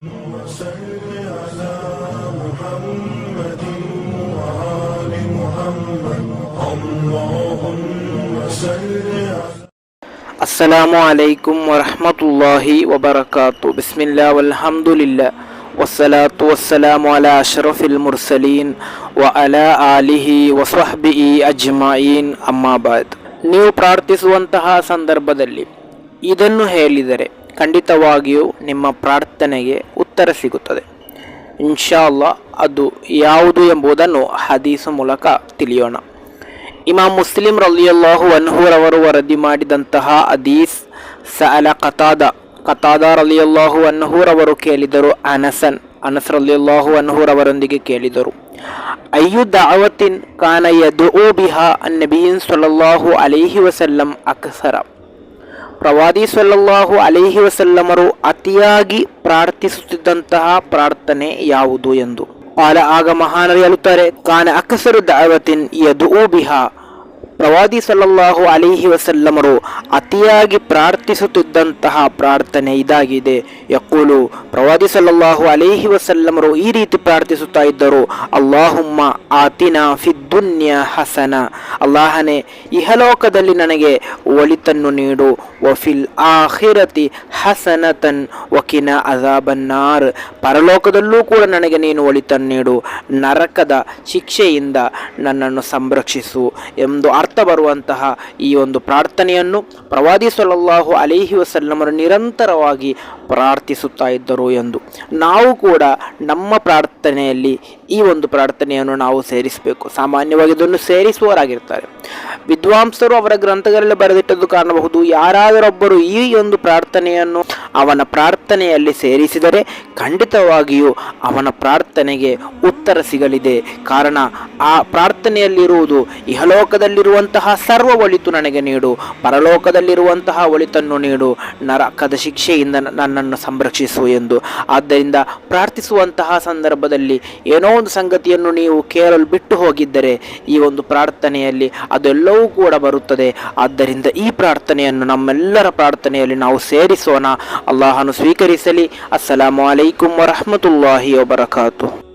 وصل على محمد وآل محمد اللهم صل على ಅಸ್ಸಲಾಮು ಅಲೈಕುಂ ವರಹಮತುಲ್ಲಾಹಿ ವಬರಕಾತು. ಬಿಸ್ಮಿಲ್ಲಾ ವಲ್ಹಮ್ದುಲಿಲ್ಲಾ ವಸ್ಸಲಾತು ವಸ್ಸಲಾಮು ಅಲಾ ಅಶ್ರಫಿಲ್ ಮುರ್ಸಲೀನ್ ವ ಅಲಾ ಆಲಿಹಿ ವಸ್ವಹ್ಬಿಹಿ ಅಜ್ಮಾಯಿನ್. ಅಮ್ಮಾ ಬಾದ್. ನೀವು ಪ್ರಾರ್ಥಿಸುವಂತಹ ಸಂದರ್ಭದಲ್ಲಿ ಇದನ್ನು ಹೇಳಿದರೆ ಖಂಡಿತವಾಗಿಯೂ ನಿಮ್ಮ ಪ್ರಾರ್ಥನೆಗೆ ಉತ್ತರ ಸಿಗುತ್ತದೆ ಇನ್ಶಾ ಅಲ್ಲಾ. ಅದು ಯಾವುದು ಎಂಬುದನ್ನು ಹದೀಸು ಮೂಲಕ ತಿಳಿಯೋಣ. ಇಮಾಮ್ ಮುಸ್ಲಿಂ ರಲಿಯಲ್ಲಾಹು ಅನ್ಹುರವರು ವರದಿ ಮಾಡಿದಂತಹ ಹದೀಸ್, ಸಅಲ ಕತಾದ ರಲಿಯಲ್ಲಾಹು ಅನ್ಹುರವರು ಕೇಳಿದರು ಅನಸ್ ರಲಿಯಲ್ಲಾಹು ಅನ್ಹುರವರೊಂದಿಗೆ ಕೇಳಿದರು, ಅಯ್ಯು ದಾವತಿನ್ ಕಾನ ಯದುಉ ಬಿಹಾ ಅನ್ನಬಿಯಿನ್ ಸಲ್ಲಲ್ಲಾಹು ಅಲೈಹಿ ವಸಲ್ಲಂ ಅಕ್ಸರ. ಪ್ರವಾದಿ ಸಲ್ಲಲ್ಲಾಹು ಅಲೈಹಿ ವಸಲ್ಲಮರು ಅತಿಯಾಗಿ ಪ್ರಾರ್ಥಿಸುತ್ತಿದ್ದಂತಹ ಪ್ರಾರ್ಥನೆ ಯಾವುದು ಎಂದು. ಆಗ ಮಹಾನರು ಹೇಳುತ್ತಾರೆ, ಕಾನ ಅಕ್ಸರು ದಾವತಿನ್ ಯದುಉ ಬಿಹಾ. ಪ್ರವಾದಿ ಸಲ್ಲಲ್ಲಾಹು ಅಲೈಹಿ ವಸಲ್ಲಮರು ಅತಿಯಾಗಿ ಪ್ರಾರ್ಥಿಸುತ್ತಿದ್ದಂತಹ ಪ್ರಾರ್ಥನೆ ಇದಾಗಿದೆ. ಯಕೂಲು, ಪ್ರವಾದಿ ಸಲ್ಲಲ್ಲಾಹು ಅಲೈಹಿ ವಸಲ್ಲಮರು ಈ ರೀತಿ ಪ್ರಾರ್ಥಿಸುತ್ತಾ ಇದ್ದರು, ಅಲ್ಲಾಹುಮ್ಮ ಆತಿನಾ ಫಿದ್ದುನ್ಯಾ ಹಸನ. ಅಲ್ಲಾಹನೇ, ಇಹಲೋಕದಲ್ಲಿ ನನಗೆ ಒಳಿತನ್ನು ನೀಡು, ವಫಿಲ್ ಆಖಿರತಿ ಹಸನತನ್ ವಕಿನ ಅಜಾಬನ್ನಾರ್. ಪರಲೋಕದಲ್ಲೂ ಕೂಡ ನನಗೆ ನೀನು ಒಳಿತನ್ನು ನೀಡು, ನರಕದ ಶಿಕ್ಷೆಯಿಂದ ನನ್ನನ್ನು ಸಂರಕ್ಷಿಸು ಎಂದು ಅರ್ಥ ಬರುವಂತಹ ಈ ಒಂದು ಪ್ರಾರ್ಥನೆಯನ್ನು ಪ್ರವಾದಿ ಸಲ್ಲಲ್ಲಾಹು ಅಲೈಹಿ ವಸಲ್ಲಮರು ನಿರಂತರವಾಗಿ ಪ್ರಾರ್ಥಿಸುತ್ತಾ ಇದ್ದರು ಎಂದು ನಾವು ಕೂಡ ನಮ್ಮ ಪ್ರಾರ್ಥನೆಯಲ್ಲಿ ಈ ಒಂದು ಪ್ರಾರ್ಥನೆಯನ್ನು ನಾವು ಸೇರಿಸಬೇಕು. ಸಾಮಾನ್ಯವಾಗಿ ಇದನ್ನು ಸೇರಿಸುವವರಾಗಿರ್ತಾರೆ ವಿದ್ವಾಂಸರು, ಅವರ ಗ್ರಂಥಗಳಲ್ಲಿ ಬರೆದಿಟ್ಟದ್ದು ಕಾಣಬಹುದು. ಯಾರಾದರೊಬ್ಬರು ಈ ಒಂದು ಪ್ರಾರ್ಥನೆಯನ್ನು ಅವನ ಪ್ರಾರ್ಥನೆಯಲ್ಲಿ ಸೇರಿಸಿದರೆ ಖಂಡಿತವಾಗಿಯೂ ಅವನ ಪ್ರಾರ್ಥನೆಗೆ ಉತ್ತರ ಸಿಗಲಿದೆ. ಕಾರಣ ಆ ಪ್ರಾರ್ಥನೆಯಲ್ಲಿರುವುದು ಇಹಲೋಕದಲ್ಲಿರುವಂತಹ ಸರ್ವ ಒಳಿತು ನನಗೆ ನೀಡು, ಪರಲೋಕದಲ್ಲಿರುವಂತಹ ಒಳಿತನ್ನು ನೀಡು, ನರಕದ ಶಿಕ್ಷೆಯಿಂದ ನನ್ನನ್ನು ಸಂರಕ್ಷಿಸು ಎಂದು. ಆದ್ದರಿಂದ ಪ್ರಾರ್ಥಿಸುವಂತಹ ಸಂದರ್ಭದಲ್ಲಿ ಏನೋ ಒಂದು ಸಂಗತಿಯನ್ನು ನೀವು ಕೇಳಲು ಬಿಟ್ಟು ಹೋಗಿದ್ದರೆ ಈ ಒಂದು ಪ್ರಾರ್ಥನೆಯಲ್ಲಿ ಅದೆಲ್ಲವೂ ಕೂಡ ಬರುತ್ತದೆ. ಆದ್ದರಿಂದ ಈ ಪ್ರಾರ್ಥನೆಯನ್ನು ನಮ್ಮೆಲ್ಲರ ಪ್ರಾರ್ಥನೆಯಲ್ಲಿ ನಾವು ಸೇರಿಸೋಣ. ಅಲ್ಲಾಹನು ಸ್ವೀಕರಿಸಲಿ. ಅಸ್ಸಲಾಮು ಅಲೈಕುಂ ವರಹಮತುಲ್ಲಾಹಿ ವಬರಕಾತು.